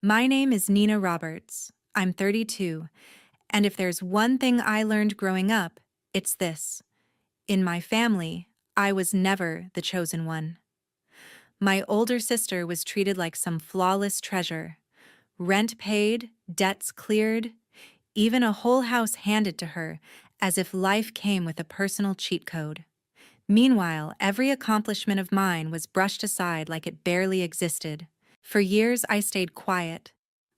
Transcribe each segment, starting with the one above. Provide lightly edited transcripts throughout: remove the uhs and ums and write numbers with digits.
My name is Nina Roberts. I'm 32, and if there's one thing I learned growing up, it's this. In my family, I was never the chosen one. My older sister was treated like some flawless treasure. Rent paid, debts cleared, even a whole house handed to her, as if life came with a personal cheat code. Meanwhile, every accomplishment of mine was brushed aside like it barely existed. For years, I stayed quiet.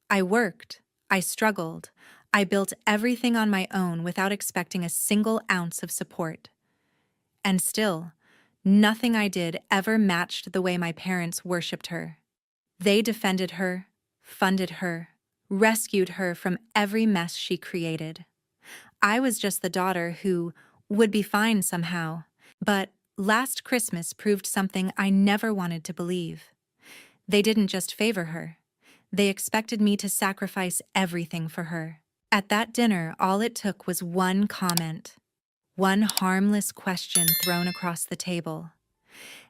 I worked, I struggled, I built everything on my own without expecting a single ounce of support. And still, nothing I did ever matched the way my parents worshipped her. They defended her, funded her, rescued her from every mess she created. I was just the daughter who would be fine somehow, but last Christmas proved something I never wanted to believe. They didn't just favor her. They expected me to sacrifice everything for her. At that dinner, all it took was one comment, one harmless question thrown across the table,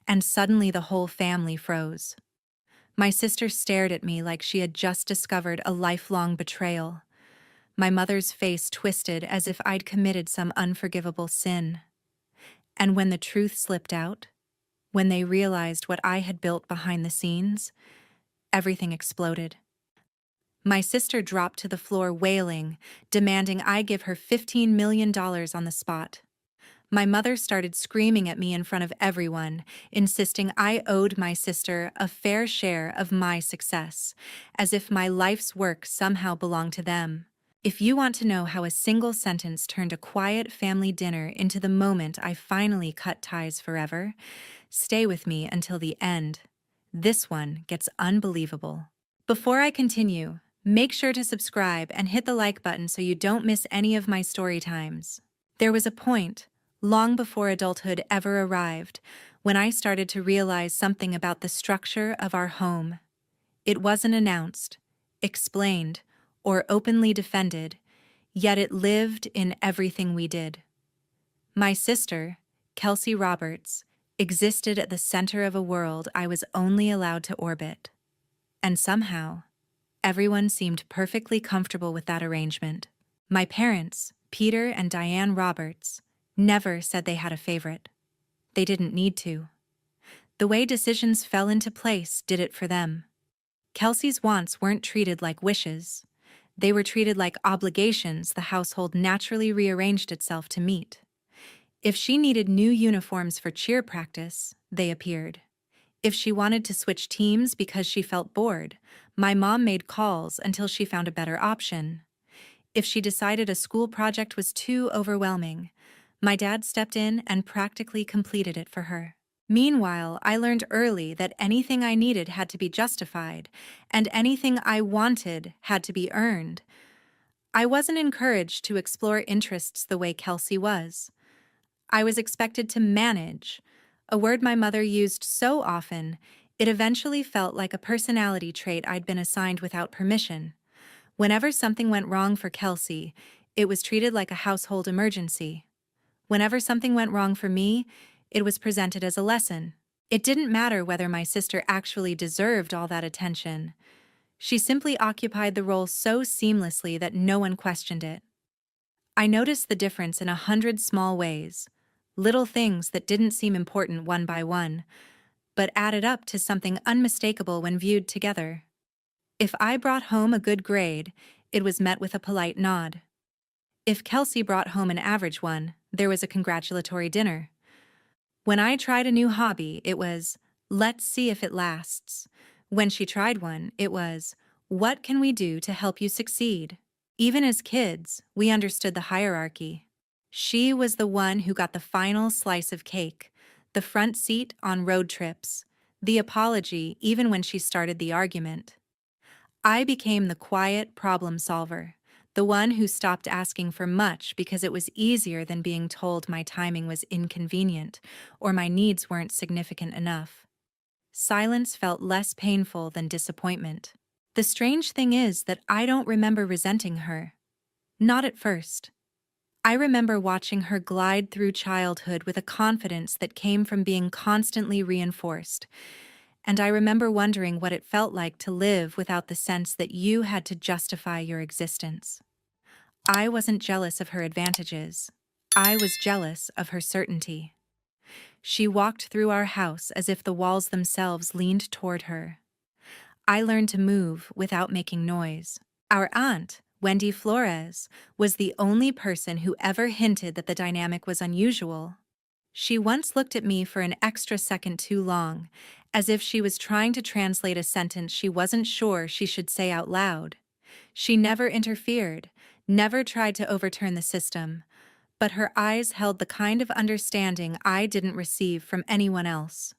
and suddenly the whole family froze. My sister stared at me like she had just discovered a lifelong betrayal. My mother's face twisted as if I'd committed some unforgivable sin. And when the truth slipped out, when they realized what I had built behind the scenes, everything exploded. My sister dropped to the floor wailing, demanding I give her $15 million on the spot. My mother started screaming at me in front of everyone, insisting I owed my sister a fair share of my success, as if my life's work somehow belonged to them. If you want to know how a single sentence turned a quiet family dinner into the moment I finally cut ties forever, stay with me until the end. This one gets unbelievable. Before I continue, make sure to subscribe and hit the like button so you don't miss any of my story times. There was a point, long before adulthood ever arrived, when I started to realize something about the structure of our home. It wasn't announced, explained, or openly defended, yet it lived in everything we did. My sister, Kelsey Roberts, existed at the center of a world I was only allowed to orbit. And somehow, everyone seemed perfectly comfortable with that arrangement. My parents, Peter and Diane Roberts, never said they had a favorite. They didn't need to. The way decisions fell into place did it for them. Kelsey's wants weren't treated like wishes. They were treated like obligations the household naturally rearranged itself to meet. If she needed new uniforms for cheer practice, they appeared. If she wanted to switch teams because she felt bored, my mom made calls until she found a better option. If she decided a school project was too overwhelming, my dad stepped in and practically completed it for her. Meanwhile, I learned early that anything I needed had to be justified, and anything I wanted had to be earned. I wasn't encouraged to explore interests the way Kelsey was. I was expected to manage, a word my mother used so often, it eventually felt like a personality trait I'd been assigned without permission. Whenever something went wrong for Kelsey, it was treated like a household emergency. Whenever something went wrong for me, it was presented as a lesson. It didn't matter whether my sister actually deserved all that attention. She simply occupied the role so seamlessly that no one questioned it. I noticed the difference in 100 small ways, little things that didn't seem important one by one, but added up to something unmistakable when viewed together. If I brought home a good grade, it was met with a polite nod. If Kelsey brought home an average one, there was a congratulatory dinner. When I tried a new hobby, it was, let's see if it lasts. When she tried one, it was, what can we do to help you succeed? Even as kids, we understood the hierarchy. She was the one who got the final slice of cake, the front seat on road trips, the apology even when she started the argument. I became the quiet problem solver, the one who stopped asking for much because it was easier than being told my timing was inconvenient or my needs weren't significant enough. Silence felt less painful than disappointment. The strange thing is that I don't remember resenting her. Not at first. I remember watching her glide through childhood with a confidence that came from being constantly reinforced. and I remember wondering what it felt like to live without the sense that you had to justify your existence. I wasn't jealous of her advantages. I was jealous of her certainty. She walked through our house as if the walls themselves leaned toward her. I learned to move without making noise. Our aunt, Wendy Flores, was the only person who ever hinted that the dynamic was unusual. She once looked at me for an extra second too long, as if she was trying to translate a sentence she wasn't sure she should say out loud. She never interfered, never tried to overturn the system, but her eyes held the kind of understanding I didn't receive from anyone else.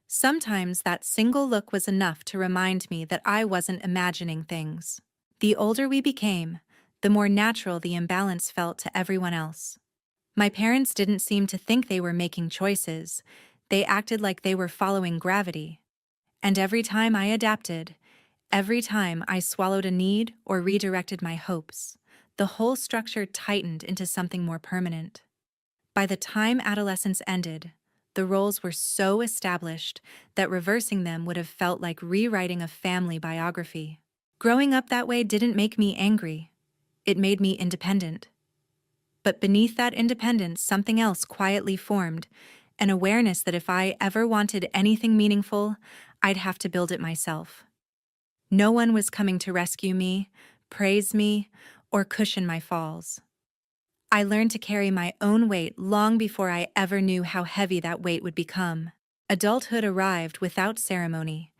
Sometimes that single look was enough to remind me that I wasn't imagining things. The older we became, the more natural the imbalance felt to everyone else. My parents didn't seem to think they were making choices. They acted like they were following gravity. And every time I adapted, every time I swallowed a need or redirected my hopes, the whole structure tightened into something more permanent. By the time adolescence ended, the roles were so established that reversing them would have felt like rewriting a family biography. Growing up that way didn't make me angry. It made me independent. But beneath that independence, something else quietly formed, an awareness that if I ever wanted anything meaningful, I'd have to build it myself. No one was coming to rescue me, praise me, or cushion my falls. I learned to carry my own weight long before I ever knew how heavy that weight would become. Adulthood arrived without ceremony,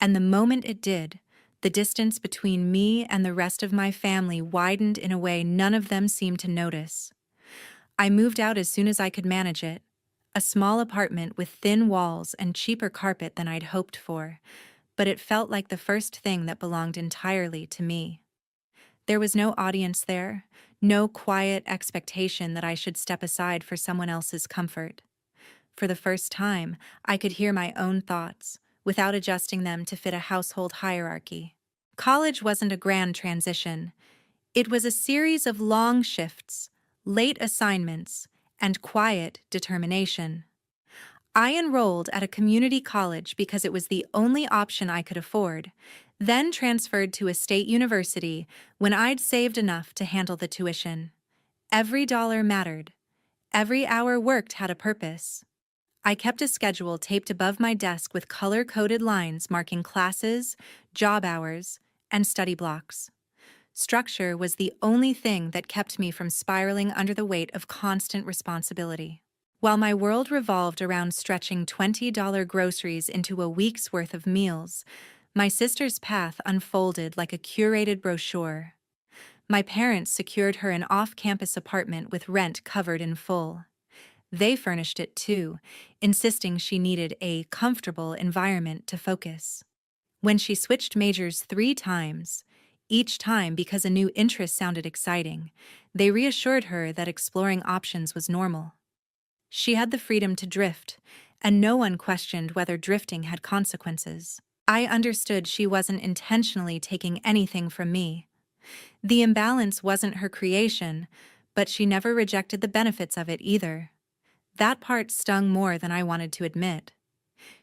and the moment it did, the distance between me and the rest of my family widened in a way none of them seemed to notice. I moved out as soon as I could manage it, a small apartment with thin walls and cheaper carpet than I'd hoped for, but it felt like the first thing that belonged entirely to me. There was no audience there, no quiet expectation that I should step aside for someone else's comfort. For the first time, I could hear my own thoughts, without adjusting them to fit a household hierarchy. College wasn't a grand transition. It was a series of long shifts, late assignments, and quiet determination. I enrolled at a community college because it was the only option I could afford, then transferred to a state university when I'd saved enough to handle the tuition. Every dollar mattered. Every hour worked had a purpose. I kept a schedule taped above my desk with color-coded lines marking classes, job hours, and study blocks. Structure was the only thing that kept me from spiraling under the weight of constant responsibility. While my world revolved around stretching $20 groceries into a week's worth of meals, my sister's path unfolded like a curated brochure. My parents secured her an off-campus apartment with rent covered in full. They furnished it too, insisting she needed a comfortable environment to focus. When she switched majors 3 times, each time because a new interest sounded exciting, they reassured her that exploring options was normal. She had the freedom to drift, and no one questioned whether drifting had consequences. I understood she wasn't intentionally taking anything from me. The imbalance wasn't her creation, but she never rejected the benefits of it either. That part stung more than I wanted to admit.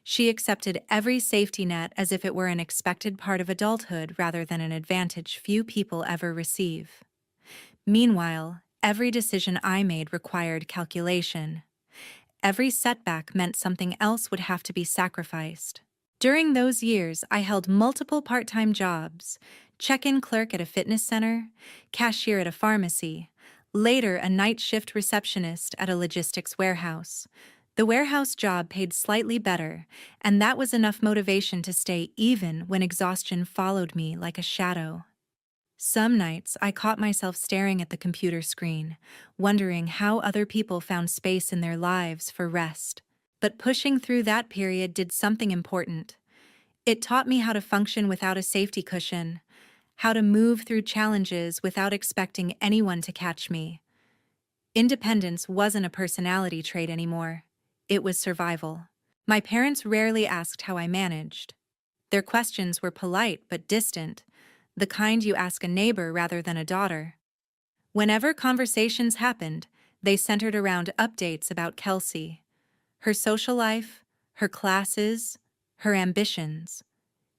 She accepted every safety net as if it were an expected part of adulthood rather than an advantage few people ever receive. Meanwhile, every decision I made required calculation. Every setback meant something else would have to be sacrificed. During those years, I held multiple part-time jobs: check-in clerk at a fitness center, cashier at a pharmacy, later a night shift receptionist at a logistics warehouse. The warehouse job paid slightly better, and that was enough motivation to stay even when exhaustion followed me like a shadow. Some nights, I caught myself staring at the computer screen, wondering how other people found space in their lives for rest. But pushing through that period did something important. It taught me how to function without a safety cushion, how to move through challenges without expecting anyone to catch me. Independence wasn't a personality trait anymore. It was survival. My parents rarely asked how I managed. Their questions were polite but distant, the kind you ask a neighbor rather than a daughter. Whenever conversations happened, they centered around updates about Kelsey, her social life, her classes, her ambitions.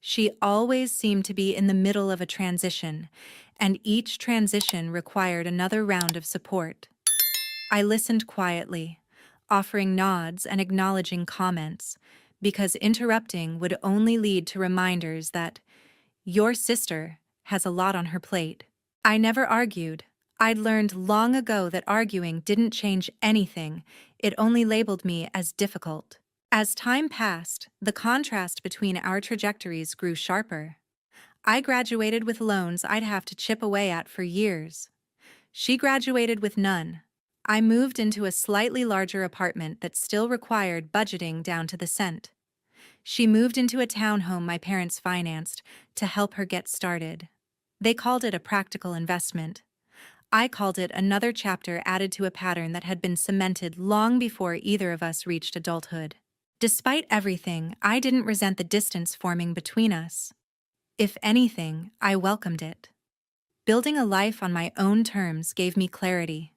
She always seemed to be in the middle of a transition, and each transition required another round of support. I listened quietly, offering nods and acknowledging comments, because interrupting would only lead to reminders that your sister has a lot on her plate. I never argued. I'd learned long ago that arguing didn't change anything, it only labeled me as difficult. As time passed, the contrast between our trajectories grew sharper. I graduated with loans I'd have to chip away at for years. She graduated with none. I moved into a slightly larger apartment that still required budgeting down to the cent. She moved into a townhome my parents financed to help her get started. They called it a practical investment. I called it another chapter added to a pattern that had been cemented long before either of us reached adulthood. Despite everything, I didn't resent the distance forming between us. If anything, I welcomed it. Building a life on my own terms gave me clarity.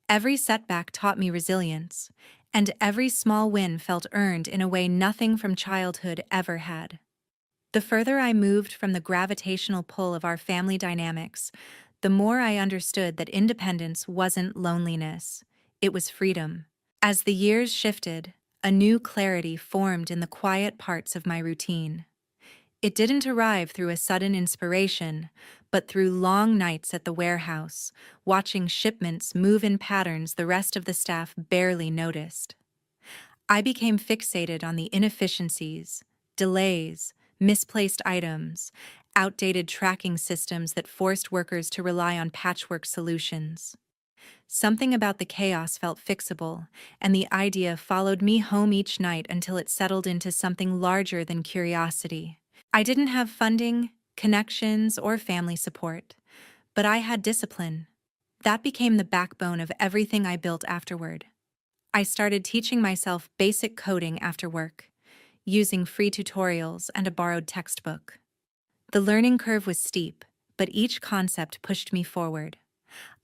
Every setback taught me resilience, and every small win felt earned in a way nothing from childhood ever had. The further I moved from the gravitational pull of our family dynamics, the more I understood that independence wasn't loneliness, it was freedom. As the years shifted, a new clarity formed in the quiet parts of my routine. It didn't arrive through a sudden inspiration, but through long nights at the warehouse, watching shipments move in patterns the rest of the staff barely noticed. I became fixated on the inefficiencies, delays, misplaced items, outdated tracking systems that forced workers to rely on patchwork solutions. Something about the chaos felt fixable, and the idea followed me home each night until it settled into something larger than curiosity. I didn't have funding, connections, or family support, but I had discipline. That became the backbone of everything I built afterward. I started teaching myself basic coding after work, using free tutorials and a borrowed textbook. The learning curve was steep, but each concept pushed me forward.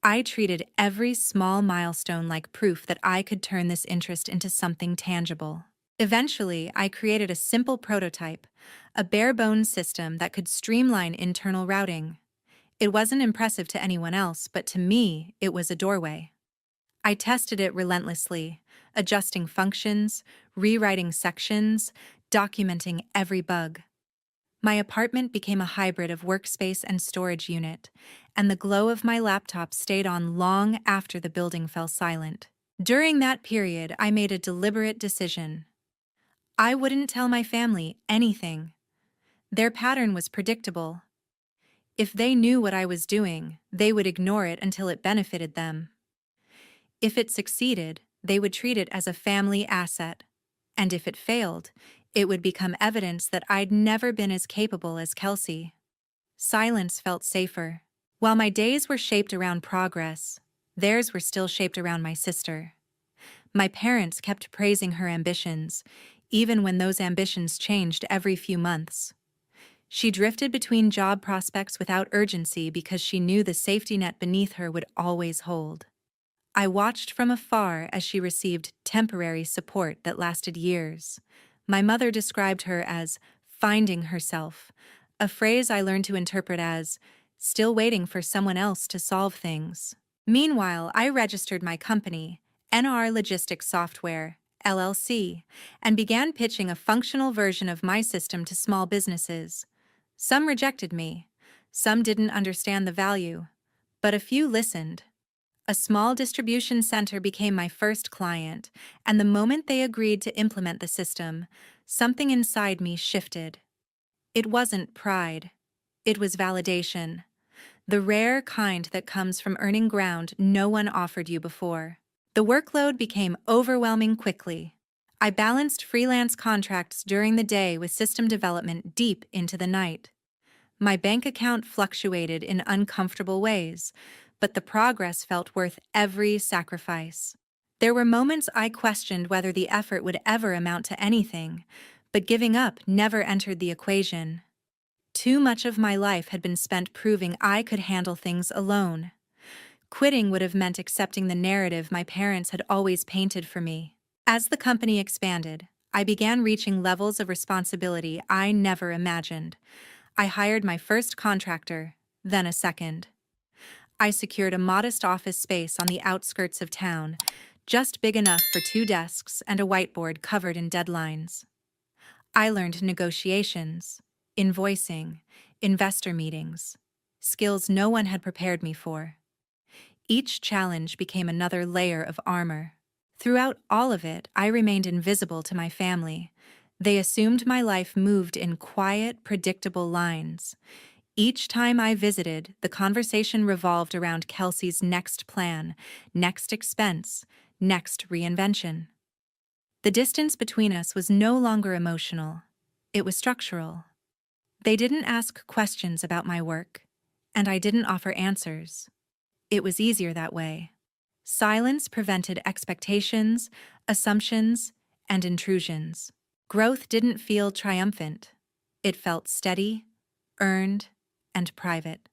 I treated every small milestone like proof that I could turn this interest into something tangible. Eventually, I created a simple prototype, a bare-bones system that could streamline internal routing. It wasn't impressive to anyone else, but to me, it was a doorway. I tested it relentlessly, adjusting functions, rewriting sections, documenting every bug. My apartment became a hybrid of workspace and storage unit, and the glow of my laptop stayed on long after the building fell silent. During that period, I made a deliberate decision. I wouldn't tell my family anything. Their pattern was predictable. If they knew what I was doing, they would ignore it until it benefited them. If it succeeded, they would treat it as a family asset. And if it failed, it would become evidence that I'd never been as capable as Kelsey. Silence felt safer. While my days were shaped around progress, theirs were still shaped around my sister. My parents kept praising her ambitions, even when those ambitions changed every few months. She drifted between job prospects without urgency because she knew the safety net beneath her would always hold. I watched from afar as she received temporary support that lasted years. My mother described her as finding herself, a phrase I learned to interpret as still waiting for someone else to solve things. Meanwhile, I registered my company, NR Logistics Software, LLC, and began pitching a functional version of my system to small businesses. Some rejected me, some didn't understand the value, but a few listened. A small distribution center became my first client, and the moment they agreed to implement the system, something inside me shifted. It wasn't pride. It was validation. The rare kind that comes from earning ground no one offered you before. The workload became overwhelming quickly. I balanced freelance contracts during the day with system development deep into the night. My bank account fluctuated in uncomfortable ways, but the progress felt worth every sacrifice. There were moments I questioned whether the effort would ever amount to anything, but giving up never entered the equation. Too much of my life had been spent proving I could handle things alone. Quitting would have meant accepting the narrative my parents had always painted for me. As the company expanded, I began reaching levels of responsibility I never imagined. I hired my first contractor, then a second. I secured a modest office space on the outskirts of town, just big enough for 2 desks and a whiteboard covered in deadlines. I learned negotiations, invoicing, investor meetings, skills no one had prepared me for. Each challenge became another layer of armor. Throughout all of it, I remained invisible to my family. They assumed my life moved in quiet, predictable lines. Each time I visited, the conversation revolved around Kelsey's next plan, next expense, next reinvention. The distance between us was no longer emotional. It was structural. They didn't ask questions about my work, and I didn't offer answers. It was easier that way. Silence prevented expectations, assumptions, and intrusions. Growth didn't feel triumphant. It felt steady, earned, and private.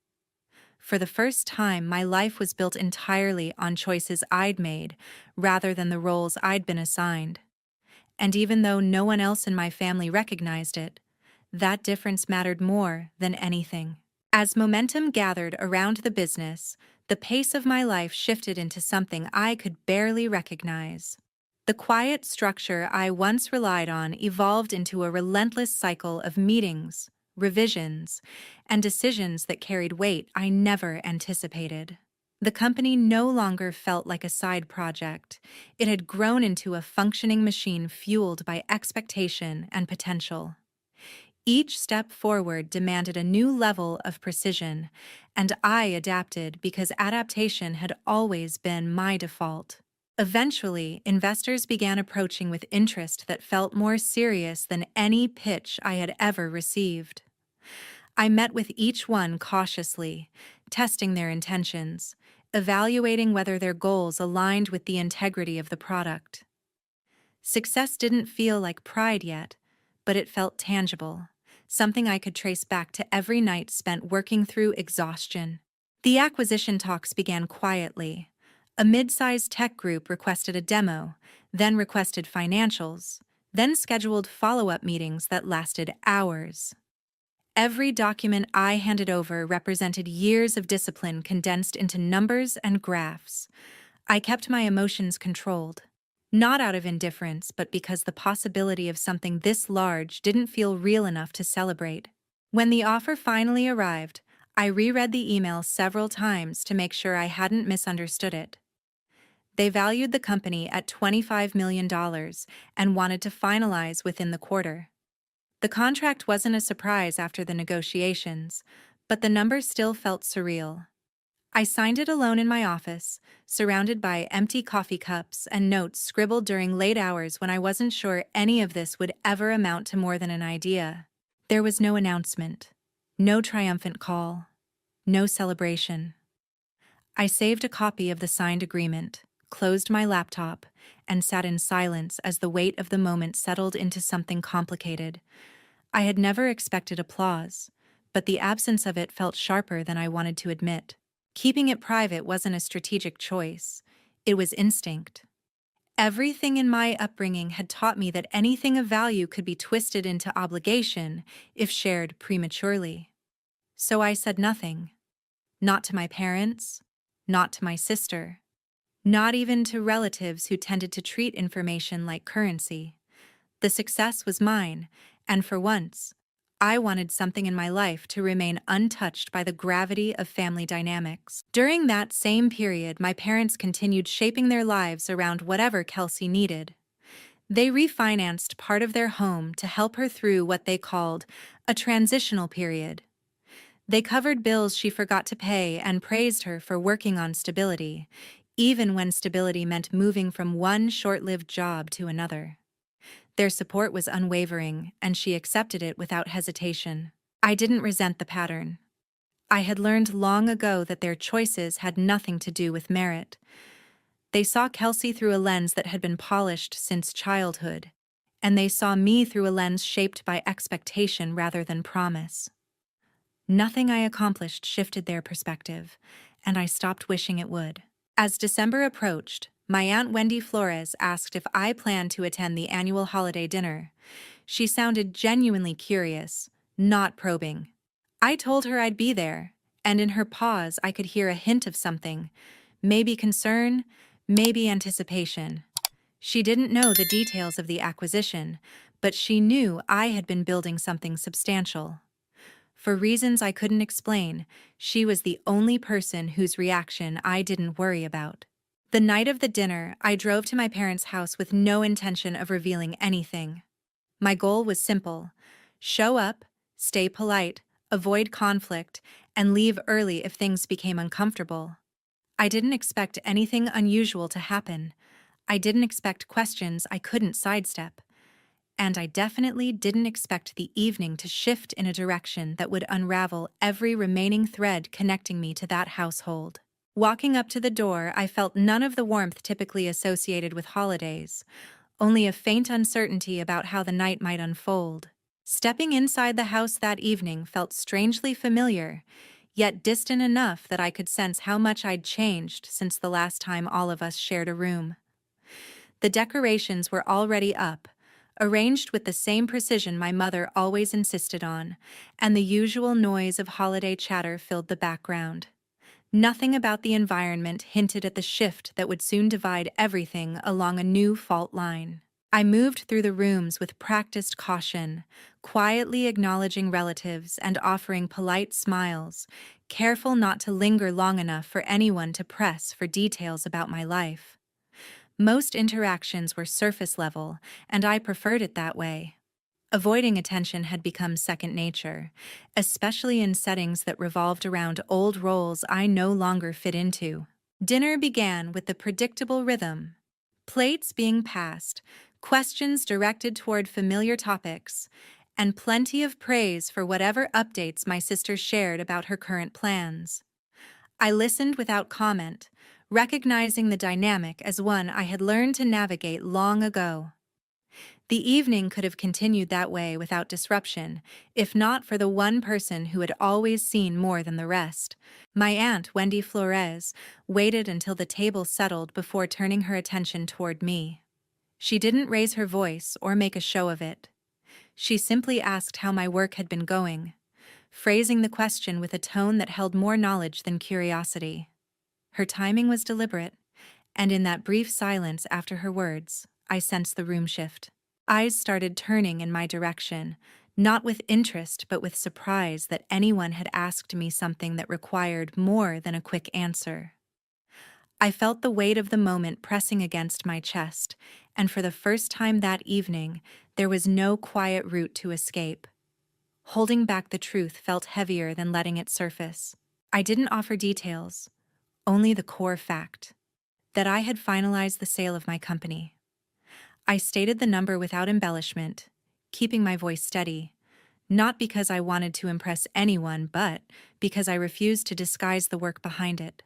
For the first time, my life was built entirely on choices I'd made rather than the roles I'd been assigned. And even though no one else in my family recognized it, that difference mattered more than anything. As momentum gathered around the business, the pace of my life shifted into something I could barely recognize. The quiet structure I once relied on evolved into a relentless cycle of meetings, revisions, and decisions that carried weight I never anticipated. The company no longer felt like a side project. It had grown into a functioning machine fueled by expectation and potential. Each step forward demanded a new level of precision, and I adapted because adaptation had always been my default. Eventually, investors began approaching with interest that felt more serious than any pitch I had ever received. I met with each one cautiously, testing their intentions, evaluating whether their goals aligned with the integrity of the product. Success didn't feel like pride yet, but it felt tangible, something I could trace back to every night spent working through exhaustion. The acquisition talks began quietly. A mid-sized tech group requested a demo, then requested financials, then scheduled follow-up meetings that lasted hours. Every document I handed over represented years of discipline condensed into numbers and graphs. I kept my emotions controlled, not out of indifference, but because the possibility of something this large didn't feel real enough to celebrate. When the offer finally arrived, I reread the email several times to make sure I hadn't misunderstood it. They valued the company at $25 million and wanted to finalize within the quarter. The contract wasn't a surprise after the negotiations, but the number still felt surreal. I signed it alone in my office, surrounded by empty coffee cups and notes scribbled during late hours when I wasn't sure any of this would ever amount to more than an idea. There was no announcement, no triumphant call, no celebration. I saved a copy of the signed agreement, closed my laptop, and sat in silence as the weight of the moment settled into something complicated. I had never expected applause, but the absence of it felt sharper than I wanted to admit. Keeping it private wasn't a strategic choice. It was instinct. Everything in my upbringing had taught me that anything of value could be twisted into obligation if shared prematurely. So I said nothing. Not to my parents, not to my sister, not even to relatives who tended to treat information like currency. The success was mine, and for once, I wanted something in my life to remain untouched by the gravity of family dynamics. During that same period, my parents continued shaping their lives around whatever Kelsey needed. They refinanced part of their home to help her through what they called a transitional period. They covered bills she forgot to pay and praised her for working on stability, even when stability meant moving from one short-lived job to another. Their support was unwavering, and she accepted it without hesitation. I didn't resent the pattern. I had learned long ago that their choices had nothing to do with merit. They saw Kelsey through a lens that had been polished since childhood, and they saw me through a lens shaped by expectation rather than promise. Nothing I accomplished shifted their perspective, and I stopped wishing it would. As December approached, My Aunt Wendy Flores asked if I planned to attend the annual holiday dinner. She sounded genuinely curious, not probing. I told her I'd be there, and in her pause I could hear a hint of something. Maybe concern, maybe anticipation. She didn't know the details of the acquisition, but she knew I had been building something substantial. For reasons I couldn't explain, she was the only person whose reaction I didn't worry about. The night of the dinner, I drove to my parents' house with no intention of revealing anything. My goal was simple: show up, stay polite, avoid conflict, and leave early if things became uncomfortable. I didn't expect anything unusual to happen. I didn't expect questions I couldn't sidestep. And I definitely didn't expect the evening to shift in a direction that would unravel every remaining thread connecting me to that household. Walking up to the door, I felt none of the warmth typically associated with holidays, only a faint uncertainty about how the night might unfold. Stepping inside the house that evening felt strangely familiar, yet distant enough that I could sense how much I'd changed since the last time all of us shared a room. The decorations were already up, arranged with the same precision my mother always insisted on, and the usual noise of holiday chatter filled the background. Nothing about the environment hinted at the shift that would soon divide everything along a new fault line. I moved through the rooms with practiced caution, quietly acknowledging relatives and offering polite smiles, careful not to linger long enough for anyone to press for details about my life. Most interactions were surface level, and I preferred it that way. Avoiding attention had become second nature, especially in settings that revolved around old roles I no longer fit into. Dinner began with the predictable rhythm: plates being passed, questions directed toward familiar topics, and plenty of praise for whatever updates my sister shared about her current plans. I listened without comment, recognizing the dynamic as one I had learned to navigate long ago. The evening could have continued that way without disruption, if not for the one person who had always seen more than the rest. My Aunt Wendy Flores waited until the table settled before turning her attention toward me. She didn't raise her voice or make a show of it. She simply asked how my work had been going, phrasing the question with a tone that held more knowledge than curiosity. Her timing was deliberate, and in that brief silence after her words, I sensed the room shift. Eyes started turning in my direction, not with interest but with surprise that anyone had asked me something that required more than a quick answer. I felt the weight of the moment pressing against my chest, and for the first time that evening, there was no quiet route to escape. Holding back the truth felt heavier than letting it surface. I didn't offer details, only the core fact: that I had finalized the sale of my company. I stated the number without embellishment, keeping my voice steady, not because I wanted to impress anyone, but because I refused to disguise the work behind it.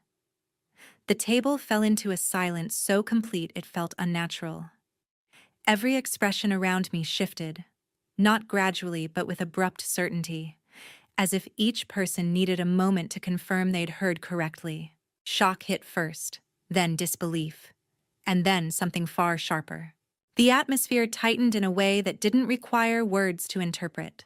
The table fell into a silence so complete it felt unnatural. Every expression around me shifted, not gradually but with abrupt certainty, as if each person needed a moment to confirm they'd heard correctly. Shock hit first, then disbelief, and then something far sharper. The atmosphere tightened in a way that didn't require words to interpret.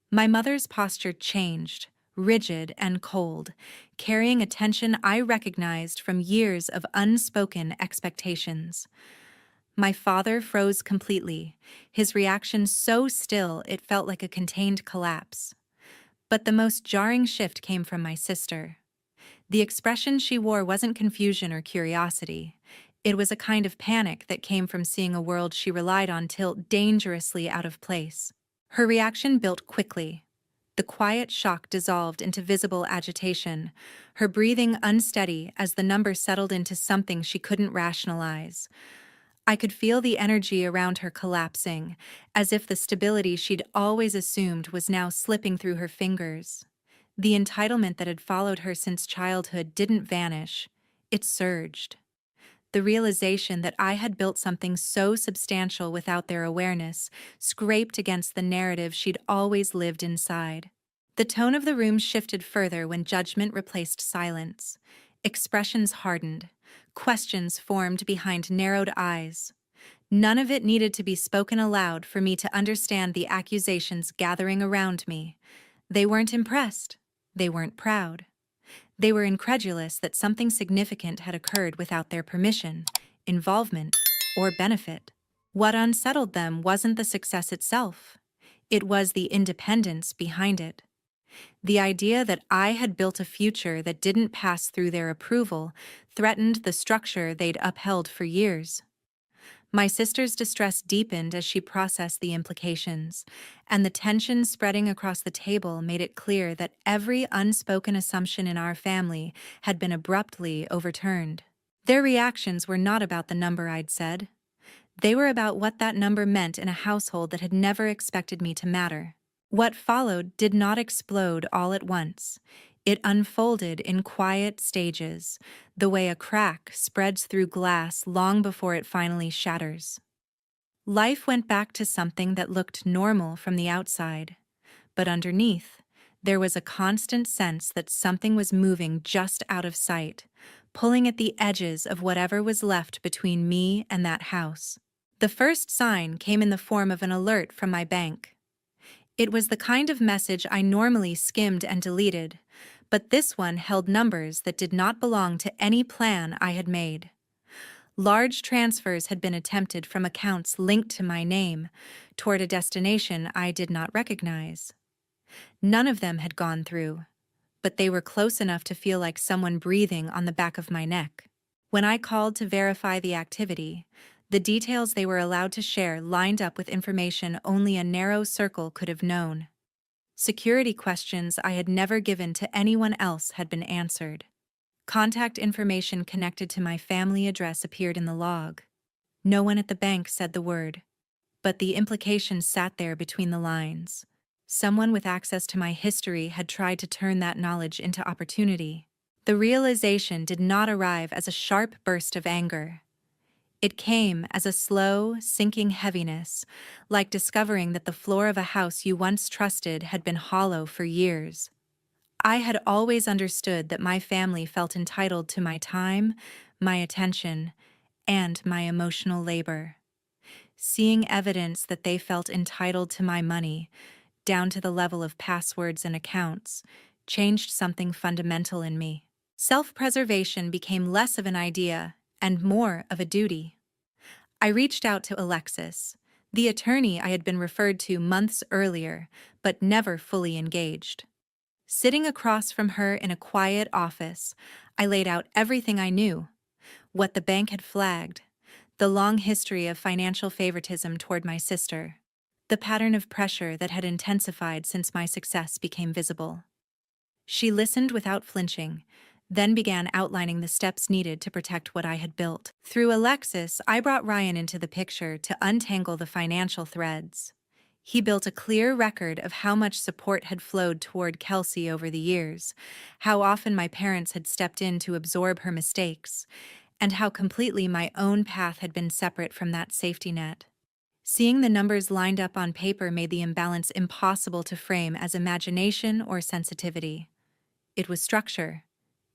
My mother's posture changed, rigid and cold, carrying a tension I recognized from years of unspoken expectations. My father froze completely, his reaction so still it felt like a contained collapse. But the most jarring shift came from my sister. The expression she wore wasn't confusion or curiosity. It was a kind of panic that came from seeing a world she relied on tilt dangerously out of place. Her reaction built quickly. The quiet shock dissolved into visible agitation, her breathing unsteady as the number settled into something she couldn't rationalize. I could feel the energy around her collapsing, as if the stability she'd always assumed was now slipping through her fingers. The entitlement that had followed her since childhood didn't vanish, it surged. The realization that I had built something so substantial without their awareness scraped against the narrative she'd always lived inside. The tone of the room shifted further when judgment replaced silence. Expressions hardened, Questions formed behind narrowed eyes. None of it needed to be spoken aloud for me to understand the accusations gathering around me. They weren't impressed. They weren't proud. They were incredulous that something significant had occurred without their permission, involvement, or benefit. What unsettled them wasn't the success itself. It was the independence behind it. The idea that I had built a future that didn't pass through their approval threatened the structure they'd upheld for years. My sister's distress deepened as she processed the implications, and the tension spreading across the table made it clear that every unspoken assumption in our family had been abruptly overturned. Their reactions were not about the number I'd said. They were about what that number meant in a household that had never expected me to matter. What followed did not explode all at once. It unfolded in quiet stages, the way a crack spreads through glass long before it finally shatters. Life went back to something that looked normal from the outside, but underneath, there was a constant sense that something was moving just out of sight, pulling at the edges of whatever was left between me and that house. The first sign came in the form of an alert from my bank. It was the kind of message I normally skimmed and deleted, but this one held numbers that did not belong to any plan I had made. Large transfers had been attempted from accounts linked to my name toward a destination I did not recognize. None of them had gone through, but they were close enough to feel like someone breathing on the back of my neck. When I called to verify the activity, the details they were allowed to share lined up with information only a narrow circle could have known. Security questions I had never given to anyone else had been answered. Contact information connected to my family address appeared in the log. No one at the bank said the word, but the implications sat there between the lines. Someone with access to my history had tried to turn that knowledge into opportunity. The realization did not arrive as a sharp burst of anger. It came as a slow, sinking heaviness, like discovering that the floor of a house you once trusted had been hollow for years. I had always understood that my family felt entitled to my time, my attention, and my emotional labor. Seeing evidence that they felt entitled to my money, down to the level of passwords and accounts, changed something fundamental in me. Self-preservation became less of an idea and more of a duty. I reached out to Alexis, the attorney I had been referred to months earlier, but never fully engaged. Sitting across from her in a quiet office, I laid out everything I knew: what the bank had flagged, the long history of financial favoritism toward my sister, the pattern of pressure that had intensified since my success became visible. She listened without flinching, then began outlining the steps needed to protect what I had built. Through Alexis, I brought Ryan into the picture to untangle the financial threads. He built a clear record of how much support had flowed toward Kelsey over the years, how often my parents had stepped in to absorb her mistakes, and how completely my own path had been separate from that safety net. Seeing the numbers lined up on paper made the imbalance impossible to frame as imagination or sensitivity. It was structure.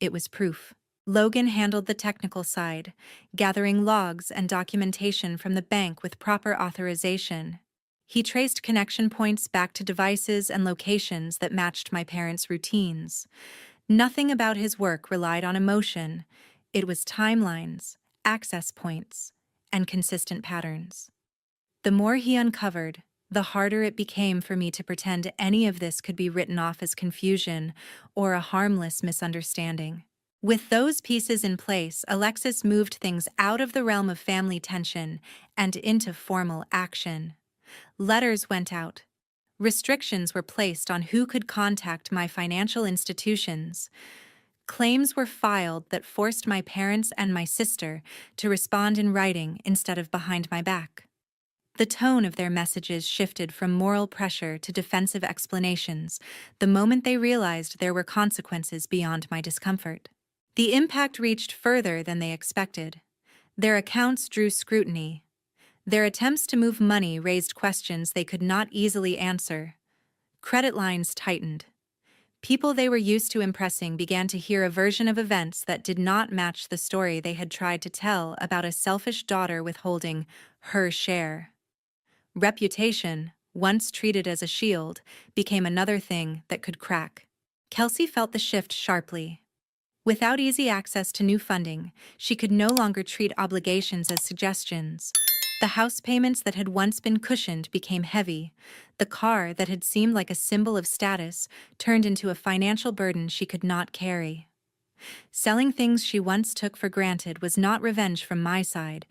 It was proof. Logan handled the technical side, gathering logs and documentation from the bank with proper authorization. He traced connection points back to devices and locations that matched my parents' routines. Nothing about his work relied on emotion. It was timelines, access points, and consistent patterns. The more he uncovered, the harder it became for me to pretend any of this could be written off as confusion or a harmless misunderstanding. With those pieces in place, Alexis moved things out of the realm of family tension and into formal action. Letters went out. Restrictions were placed on who could contact my financial institutions. Claims were filed that forced my parents and my sister to respond in writing instead of behind my back. The tone of their messages shifted from moral pressure to defensive explanations the moment they realized there were consequences beyond my discomfort. The impact reached further than they expected. Their accounts drew scrutiny. Their attempts to move money raised questions they could not easily answer. Credit lines tightened. People they were used to impressing began to hear a version of events that did not match the story they had tried to tell about a selfish daughter withholding her share. Reputation, once treated as a shield, became another thing that could crack. Kelsey felt the shift sharply. Without easy access to new funding, she could no longer treat obligations as suggestions. The house payments that had once been cushioned became heavy. The car that had seemed like a symbol of status turned into a financial burden she could not carry. Selling things she once took for granted was not revenge from my side.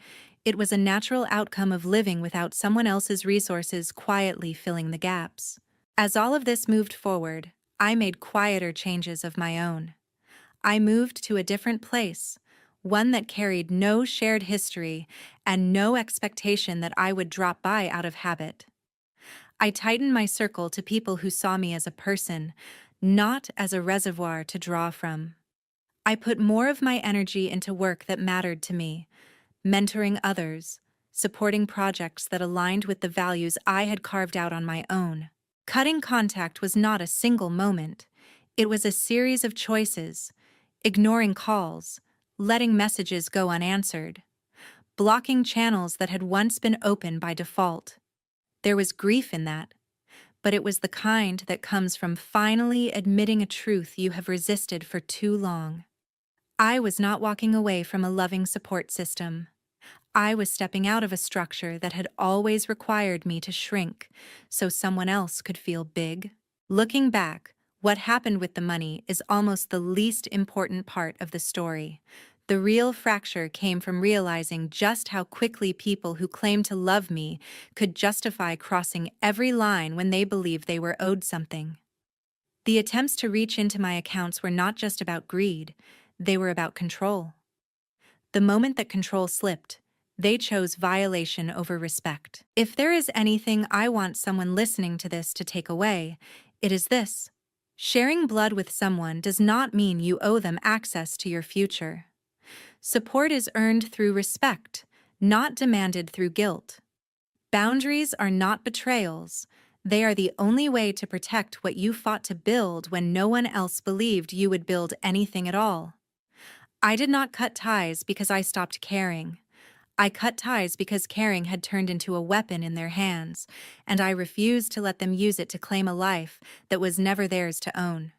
It was a natural outcome of living without someone else's resources quietly filling the gaps. As all of this moved forward, I made quieter changes of my own. I moved to a different place, one that carried no shared history and no expectation that I would drop by out of habit. I tightened my circle to people who saw me as a person, not as a reservoir to draw from. I put more of my energy into work that mattered to me, mentoring others, supporting projects that aligned with the values I had carved out on my own. Cutting contact was not a single moment. It was a series of choices, ignoring calls, letting messages go unanswered, blocking channels that had once been open by default. There was grief in that, but it was the kind that comes from finally admitting a truth you have resisted for too long. I was not walking away from a loving support system. I was stepping out of a structure that had always required me to shrink so someone else could feel big. Looking back, what happened with the money is almost the least important part of the story. The real fracture came from realizing just how quickly people who claimed to love me could justify crossing every line when they believed they were owed something. The attempts to reach into my accounts were not just about greed, they were about control. The moment that control slipped, they chose violation over respect. If there is anything I want someone listening to this to take away, it is this. Sharing blood with someone does not mean you owe them access to your future. Support is earned through respect, not demanded through guilt. Boundaries are not betrayals. They are the only way to protect what you fought to build when no one else believed you would build anything at all. I did not cut ties because I stopped caring. I cut ties because caring had turned into a weapon in their hands, and I refused to let them use it to claim a life that was never theirs to own.